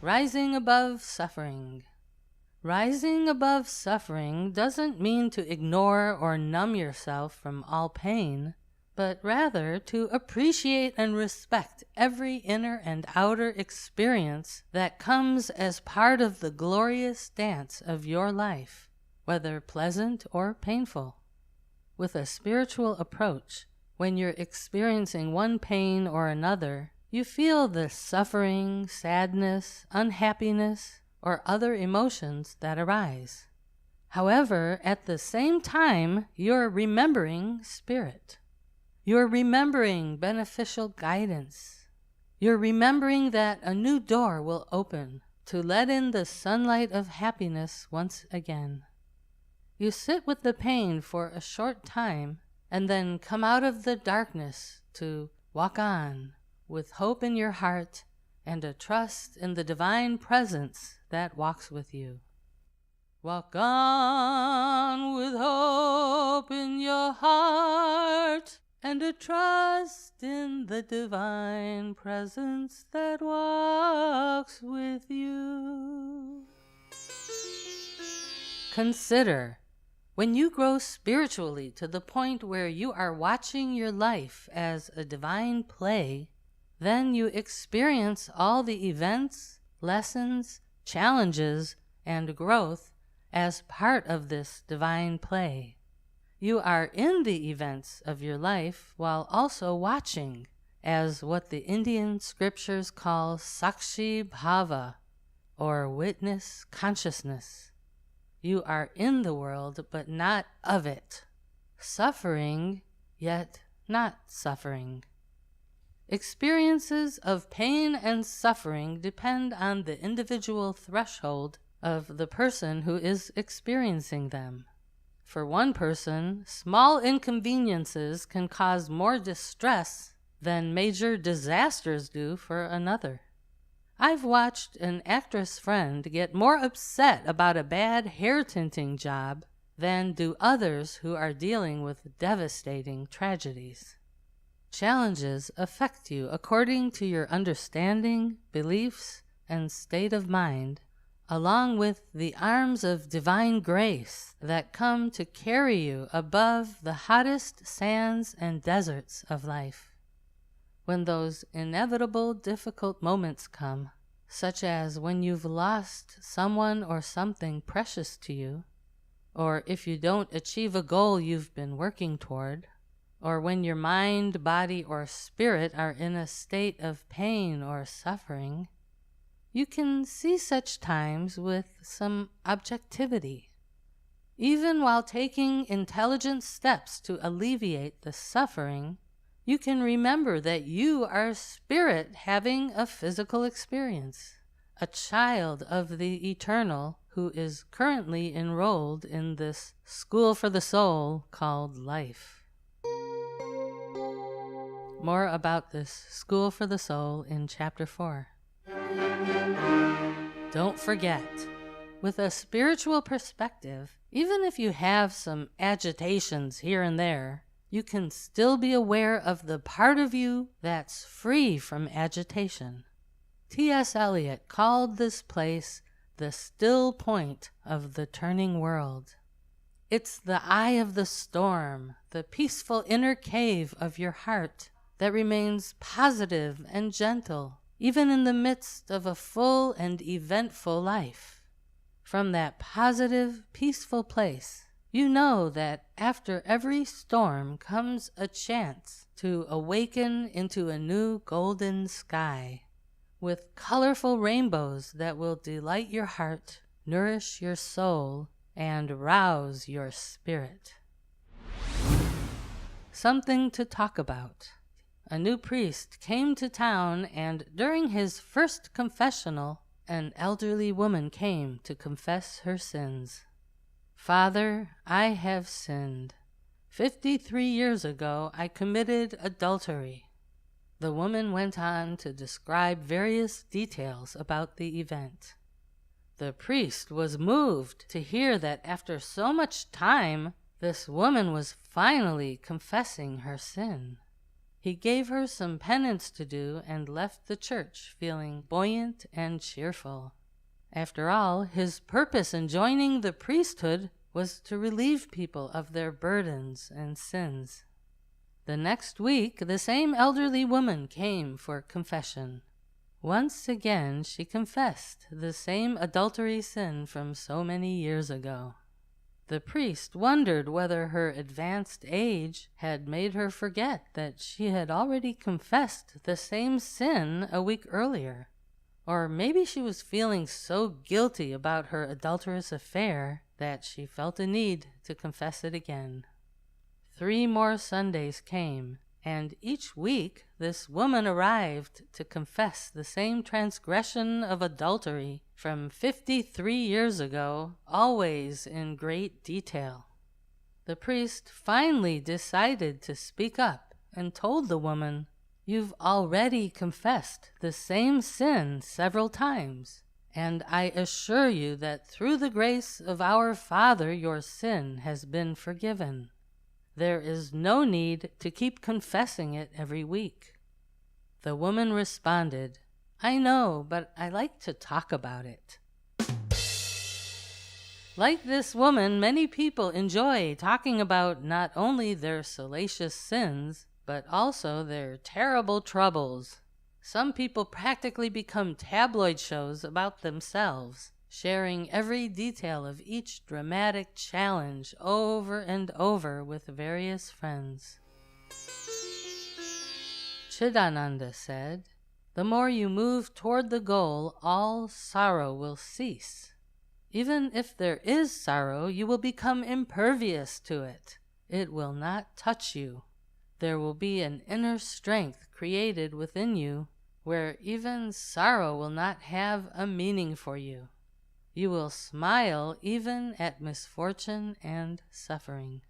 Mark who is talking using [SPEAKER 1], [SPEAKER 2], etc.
[SPEAKER 1] Rising above suffering. Rising above suffering doesn't mean to ignore or numb yourself from all pain, but rather to appreciate and respect every inner and outer experience that comes as part of the glorious dance of your life, whether pleasant or painful. With a spiritual approach, when you're experiencing one pain or another, you feel the suffering, sadness, unhappiness, or other emotions that arise. However, at the same time, you're remembering spirit. You're remembering beneficial guidance. You're remembering that a new door will open to let in the sunlight of happiness once again. You sit with the pain for a short time and then come out of the darkness to walk on with hope in your heart and a trust in the divine presence that walks with you. Walk on with hope in your heart and a trust in the divine presence that walks with you. Consider, when you grow spiritually to the point where you are watching your life as a divine play, then you experience all the events, lessons, challenges, and growth as part of this divine play. You are in the events of your life while also watching, as what the Indian scriptures call Sakshi Bhava, or witness consciousness. You are in the world, but not of it. Suffering, yet not suffering. Experiences of pain and suffering depend on the individual threshold of the person who is experiencing them. For one person, small inconveniences can cause more distress than major disasters do for another. I've watched an actress friend get more upset about a bad hair tinting job than do others who are dealing with devastating tragedies. Challenges affect you according to your understanding, beliefs, and state of mind, along with the arms of divine grace that come to carry you above the hottest sands and deserts of life. When those inevitable difficult moments come, such as when you've lost someone or something precious to you, or if you don't achieve a goal you've been working toward, or when your mind, body, or spirit are in a state of pain or suffering, you can see such times with some objectivity. Even while taking intelligent steps to alleviate the suffering, you can remember that you are spirit having a physical experience, a child of the eternal who is currently enrolled in this school for the soul called life. More about this school for the soul in Chapter 4. Don't forget, with a spiritual perspective, even if you have some agitations here and there, you can still be aware of the part of you that's free from agitation. T.S. Eliot called this place the still point of the turning world. It's the eye of the storm, the peaceful inner cave of your heart that remains positive and gentle, even in the midst of a full and eventful life. From that positive, peaceful place, you know that after every storm comes a chance to awaken into a new golden sky, with colorful rainbows that will delight your heart, nourish your soul, and rouse your spirit. Something to talk about. A new priest came to town, and during his first confessional, an elderly woman came to confess her sins. "Father, I have sinned. 53 years ago, I committed adultery." The woman went on to describe various details about the event. The priest was moved to hear that after so much time, this woman was finally confessing her sin. He gave her some penance to do and left the church feeling buoyant and cheerful. After all, his purpose in joining the priesthood was to relieve people of their burdens and sins. The next week, the same elderly woman came for confession. Once again, she confessed the same adultery sin from so many years ago. The priest wondered whether her advanced age had made her forget that she had already confessed the same sin a week earlier. Or maybe she was feeling so guilty about her adulterous affair that she felt a need to confess it again. 3 more Sundays came, and each week this woman arrived to confess the same transgression of adultery from 53 years ago, always in great detail. The priest finally decided to speak up and told the woman, "You've already confessed the same sin several times, and I assure you that through the grace of our Father your sin has been forgiven. There is no need to keep confessing it every week." The woman responded, "I know, but I like to talk about it." Like this woman, many people enjoy talking about not only their salacious sins, but also their terrible troubles. Some people practically become tabloid shows about themselves, sharing every detail of each dramatic challenge over and over with various friends. Chidananda said, "The more you move toward the goal, all sorrow will cease. Even if there is sorrow, you will become impervious to it. It will not touch you. There will be an inner strength created within you where even sorrow will not have a meaning for you. You will smile even at misfortune and suffering."